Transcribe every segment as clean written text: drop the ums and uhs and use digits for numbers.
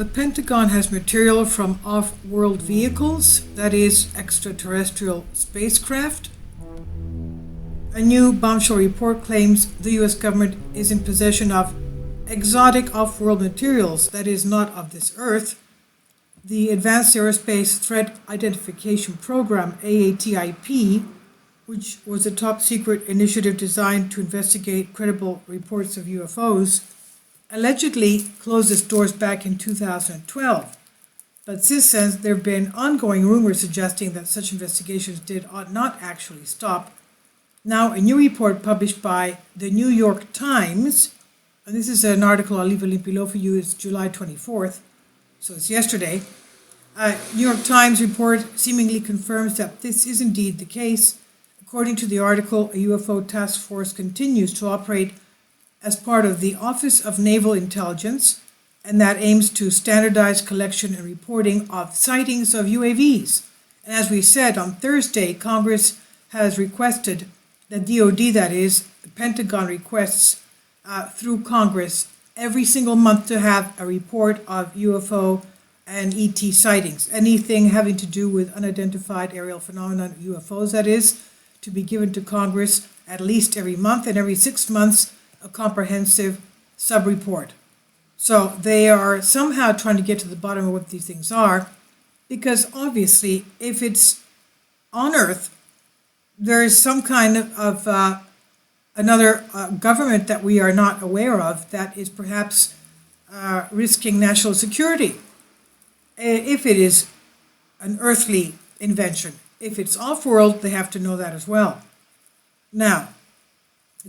the Pentagon has material from off-world vehicles, that is, extraterrestrial spacecraft. A new bombshell report claims the U.S. government is in possession of exotic off-world materials, that is, not of this Earth. The Advanced Aerospace Threat Identification Program, AATIP, which was a top-secret initiative designed to investigate credible reports of UFOs, allegedly closed its doors back in 2012. But since then, there have been ongoing rumors suggesting that such investigations did not actually stop. Now, a new report published by the New York Times, and this is an article, I'll leave a link below for you, it's July 24th, so it's yesterday. New York Times report seemingly confirms that this is indeed the case. According to the article, a UFO task force continues to operate as part of the Office of Naval Intelligence, and that aims to standardize collection and reporting of sightings of UAVs. And as we said, on Thursday, Congress has requested, the DoD that is, the Pentagon requests through Congress every single month to have a report of UFO and ET sightings. Anything having to do with unidentified aerial phenomena, UFOs that is, to be given to Congress at least every month, and every 6 months a comprehensive sub-report. So they are somehow trying to get to the bottom of what these things are, because obviously if it's on Earth, there is some kind of another government that we are not aware of that is perhaps risking national security. If it is an earthly invention. If it's off-world, they have to know that as well. Now,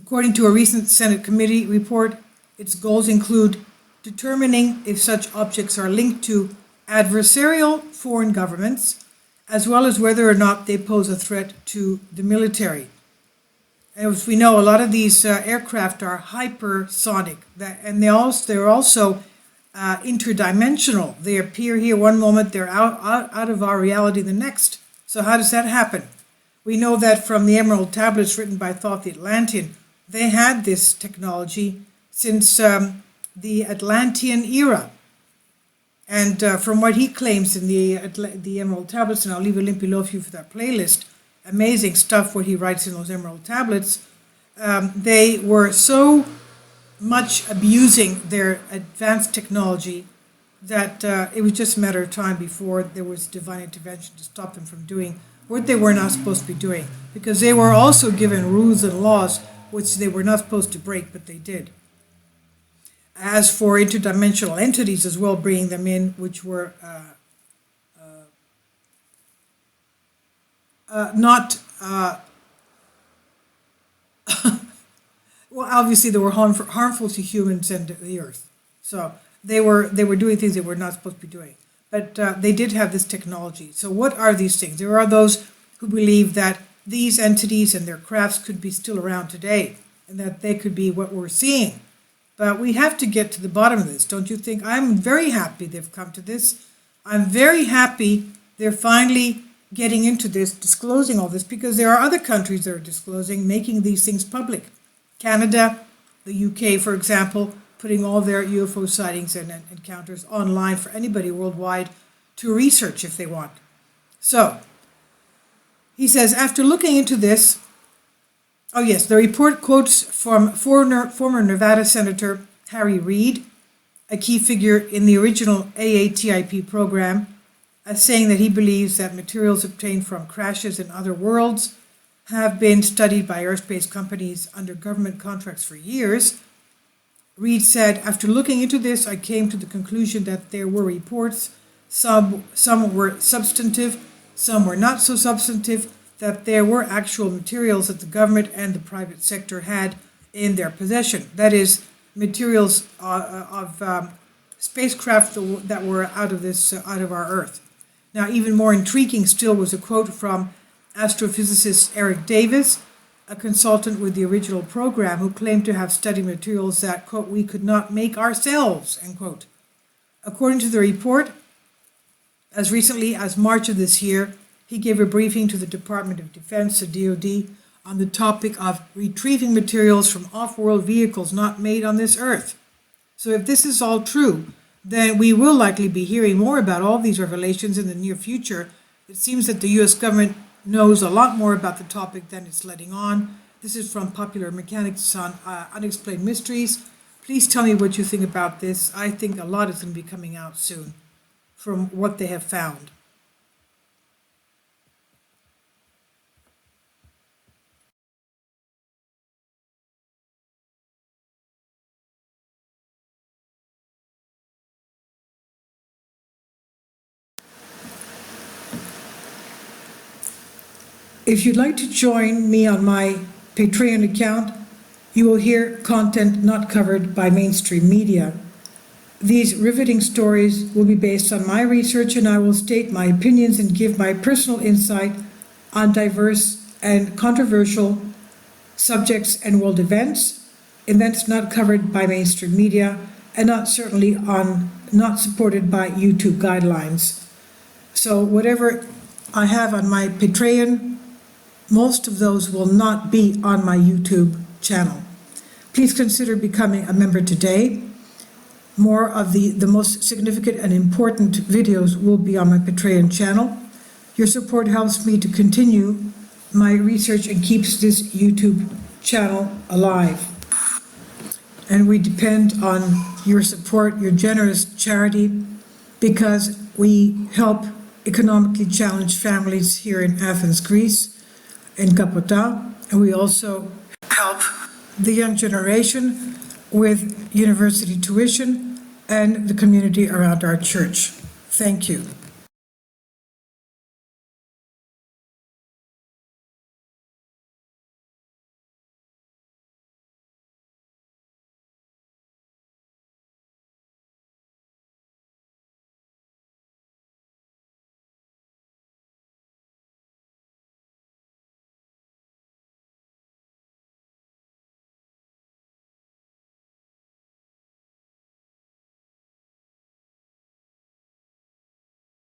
according to a recent Senate committee report, its goals include determining if such objects are linked to adversarial foreign governments, as well as whether or not they pose a threat to the military. As we know, a lot of these aircraft are hypersonic, and they're also interdimensional. They appear here one moment, they're out of our reality the next. So how does that happen? We know that from the Emerald Tablets written by Thoth the Atlantean, they had this technology since the Atlantean era. And from what he claims in the Emerald Tablets, and I'll leave a link below for you for that playlist, amazing stuff what he writes in those Emerald Tablets, they were so much abusing their advanced technology that it was just a matter of time before there was divine intervention to stop them from doing what they were not supposed to be doing, because they were also given rules and laws which they were not supposed to break, but they did. As for interdimensional entities as well, bringing them in, which were not well, obviously they were harmful to humans and the earth. So they were doing things they were not supposed to be doing. But they did have this technology. So what are these things? There are those who believe that these entities and their crafts could be still around today, and that they could be what we're seeing. But we have to get to the bottom of this, don't you think? I'm very happy they've come to this. I'm very happy they're finally getting into this, disclosing all this, because there are other countries that are disclosing, making these things public. Canada, the UK, for example, putting all their UFO sightings and encounters online for anybody worldwide to research if they want. So, he says, after looking into this, oh yes, the report quotes from former Nevada Senator Harry Reid, a key figure in the original AATIP program, as saying that he believes that materials obtained from crashes in other worlds have been studied by aerospace companies under government contracts for years. Reid said, after looking into this, I came to the conclusion that there were reports, some were substantive, some were not so substantive, that there were actual materials that the government and the private sector had in their possession. That is, materials of spacecraft that were out of our Earth. Now, even more intriguing still was a quote from astrophysicist Eric Davis, a consultant with the original program, who claimed to have studied materials that, quote, we could not make ourselves, end quote. According to the report, as recently as March of this year, he gave a briefing to the Department of Defense, the DoD, on the topic of retrieving materials from off-world vehicles not made on this Earth. So if this is all true, then we will likely be hearing more about all these revelations in the near future. It seems that the U.S. government knows a lot more about the topic than it's letting on. This is from Popular Mechanics on Unexplained Mysteries. Please tell me what you think about this. I think a lot is going to be coming out soon from what they have found. If you'd like to join me on my Patreon account, you will hear content not covered by mainstream media. These riveting stories will be based on my research, and I will state my opinions and give my personal insight on diverse and controversial subjects and world events not covered by mainstream media, and not supported by YouTube guidelines. So whatever I have on my Patreon, most of those will not be on my YouTube channel. Please consider becoming a member today. More of the most significant and important videos will be on my Patreon channel. Your support helps me to continue my research and keeps this YouTube channel alive. And we depend on your support, your generous charity, because we help economically challenged families here in Athens, Greece, in Kapota, and we also help the young generation with university tuition and the community around our church. Thank you.